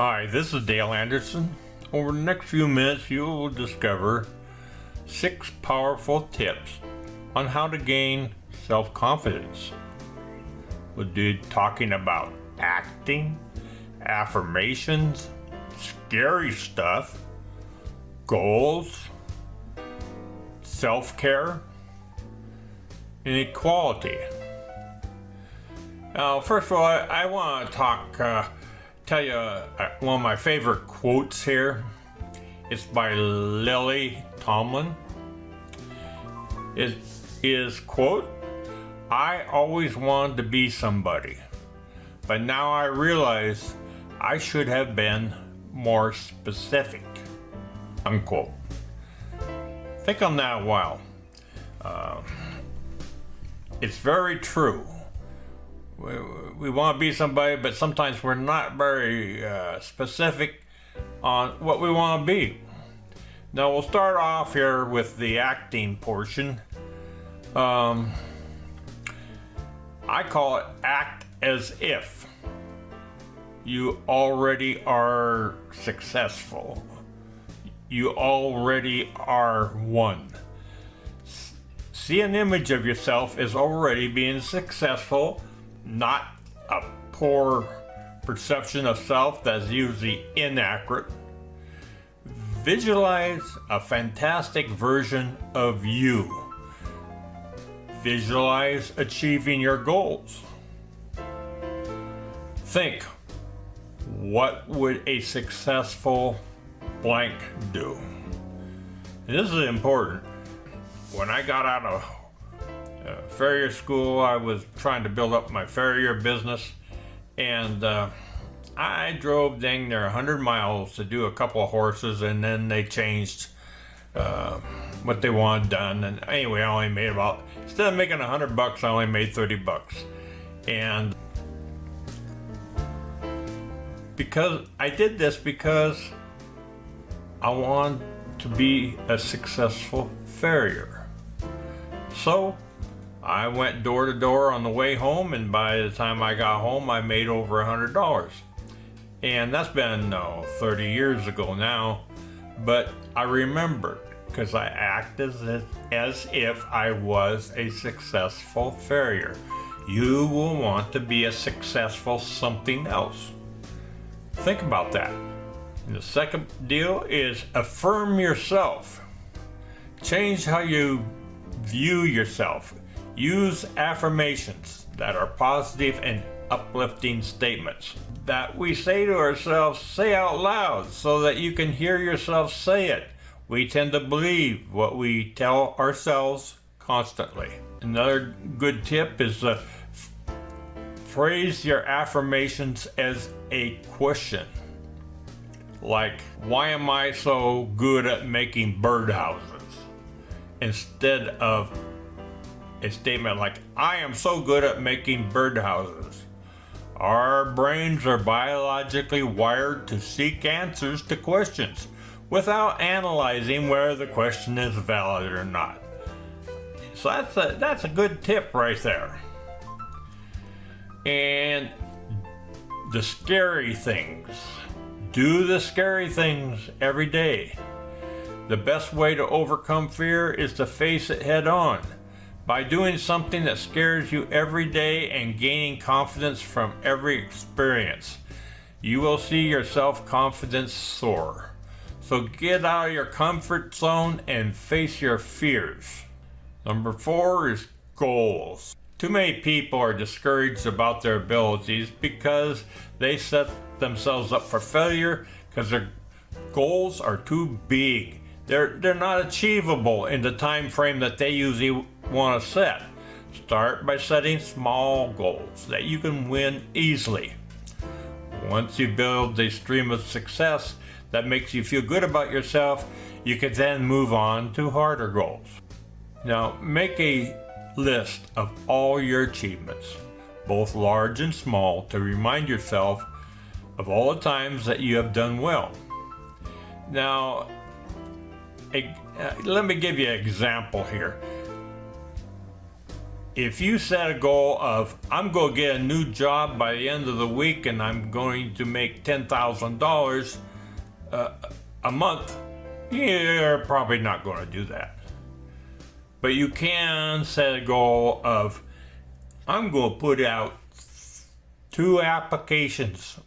Hi, this is Dale Anderson. Over the next few minutes, you will discover 6 powerful tips on how to gain self-confidence. We'll be talking about acting, affirmations, scary stuff, goals, self-care, and equality. Now, first of all, I want to tell you one of my favorite quotes here. It's by Lily Tomlin. It is, quote, "I always wanted to be somebody, but now I realize I should have been more specific," unquote. Think on that a while. It's very true. We want to be somebody, but sometimes we're not very specific on what we want to be. Now we'll start off here with the acting portion. I call it act as if you already are successful. You already are one. See an image of yourself as already being successful, not a poor perception of self that's usually inaccurate. Visualize a fantastic version of you. Visualize achieving your goals. Think, what would a successful blank do? And this is important. When I got out of farrier school, I was trying to build up my farrier business, and I drove dang near 100 miles to do a couple of horses, and then they changed what they wanted done. And anyway, I only made about, instead of making $100, I only made $30. And because I did this because I wanted to be a successful farrier. So I went door to door on the way home, and by the time I got home, I made over $100. And that's been 30 years ago now, but I remembered because I acted as if I was a successful farrier. You will want to be a successful something else. Think about that. And the second deal is affirm yourself. Change how you view yourself. Use affirmations that are positive and uplifting statements that we say to ourselves, say out loud so that you can hear yourself say it. We tend to believe what we tell ourselves constantly. Another good tip is to phrase your affirmations as a question. Like, why am I so good at making birdhouses? Instead of a statement like, I am so good at making birdhouses. Our brains are biologically wired to seek answers to questions without analyzing whether the question is valid or not. So that's a good tip right there. And the scary things. Do the scary things every day. The best way to overcome fear is to face it head on. By doing something that scares you every day and gaining confidence from every experience, you will see your self-confidence soar. So get out of your comfort zone and face your fears. Number 4 is goals. Too many people are discouraged about their abilities because they set themselves up for failure because their goals are too big. They're not achievable in the time frame that they usually want to set. Start by setting small goals that you can win easily. Once you build a stream of success that makes you feel good about yourself, you can then move on to harder goals. Now, make a list of all your achievements, both large and small, to remind yourself of all the times that you have done well. Now, let me give you an example here. If you set a goal of, I'm going to get a new job by the end of the week and I'm going to make $10,000 a month, you're probably not going to do that. But you can set a goal of, I'm going to put out 2 applications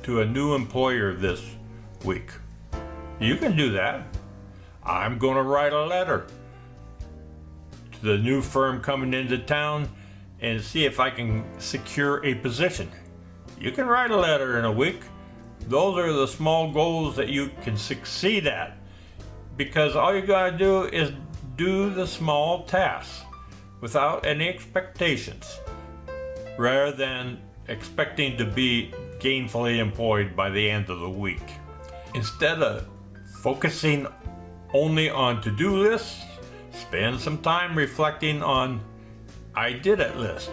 to a new employer this week. You can do that. I'm going to write a letter to the new firm coming into town and see if I can secure a position. You can write a letter in a week. Those are the small goals that you can succeed at, because all you got to do is do the small tasks without any expectations, rather than expecting to be gainfully employed by the end of the week. Instead of focusing only on to-do lists, spend some time reflecting on I did it list.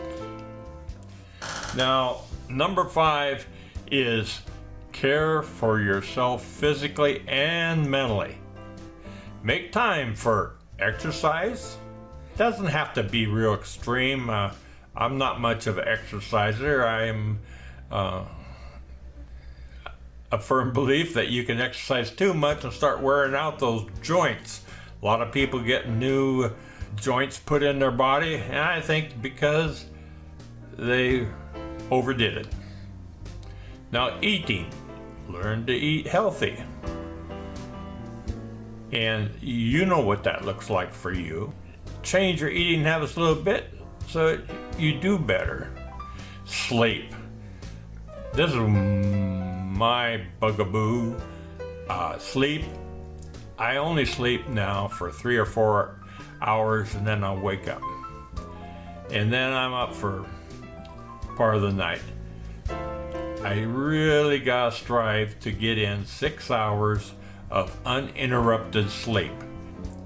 Now, number 5 is care for yourself physically and mentally. Make time for exercise. Doesn't have to be real extreme. I'm not much of an exerciser. I am a firm belief that you can exercise too much and start wearing out those joints. A lot of people get new joints put in their body, and I think because they overdid it. Now, eating. Learn to eat healthy. And you know what that looks like for you. Change your eating habits a little bit so you do better. Sleep. This is my bugaboo. Sleep. I only sleep now for 3 or 4 hours and then I'll wake up. And then I'm up for part of the night. I really gotta strive to get in 6 hours of uninterrupted sleep.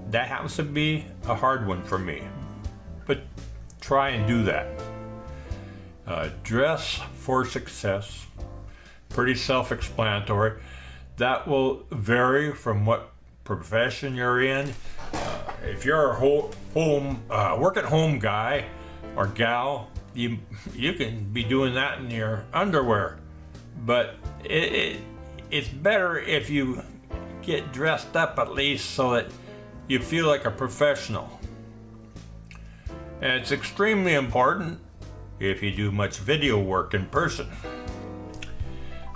That happens to be a hard one for me, but try and do that. Dress for success. Pretty self-explanatory. That will vary from what profession you're in. If you're a work-at-home guy or gal, you can be doing that in your underwear. But it's better if you get dressed up at least so that you feel like a professional. And it's extremely important if you do much video work in person.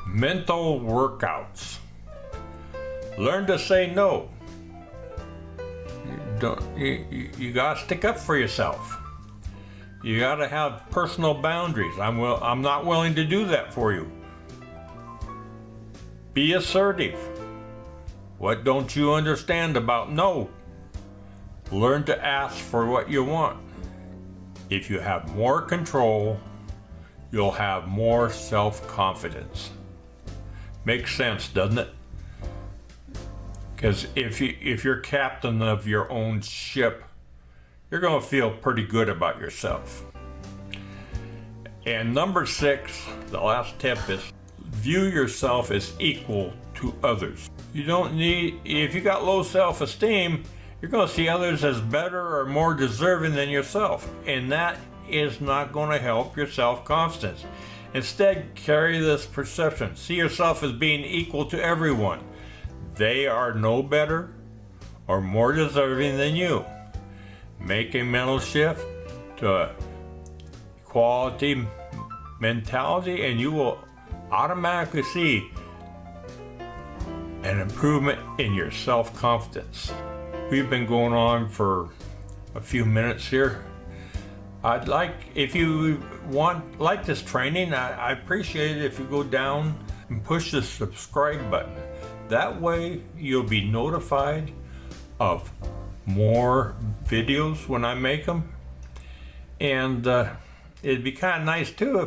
Mental workouts. Learn to say no. You gotta stick up for yourself. You gotta have personal boundaries. I'm not willing to do that for you. Be assertive. What don't you understand about no? Learn to ask for what you want. If you have more control, you'll have more self-confidence. Makes sense, doesn't it? Because if you're captain of your own ship, you're going to feel pretty good about yourself. And number 6, the last tip is view yourself as equal to others. You don't need, if you got low self-esteem, you're going to see others as better or more deserving than yourself. And that is not going to help your self-confidence. Instead, carry this perception. See yourself as being equal to everyone. They are no better or more deserving than you. Make a mental shift to a equality mentality and you will automatically see an improvement in your self-confidence. We've been going on for a few minutes here. I'd like, if you like this training, I appreciate it if you go down and push the subscribe button. That way you'll be notified of more videos when I make them. And it'd be kind of nice too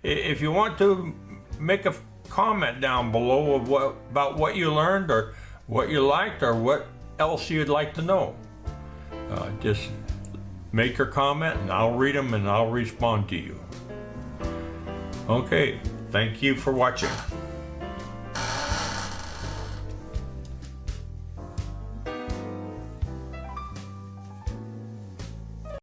if you want to make a comment down below of about what you learned or what you liked or what else you'd like to know. Just make your comment and I'll read them and I'll respond to you. Okay, thank you for watching.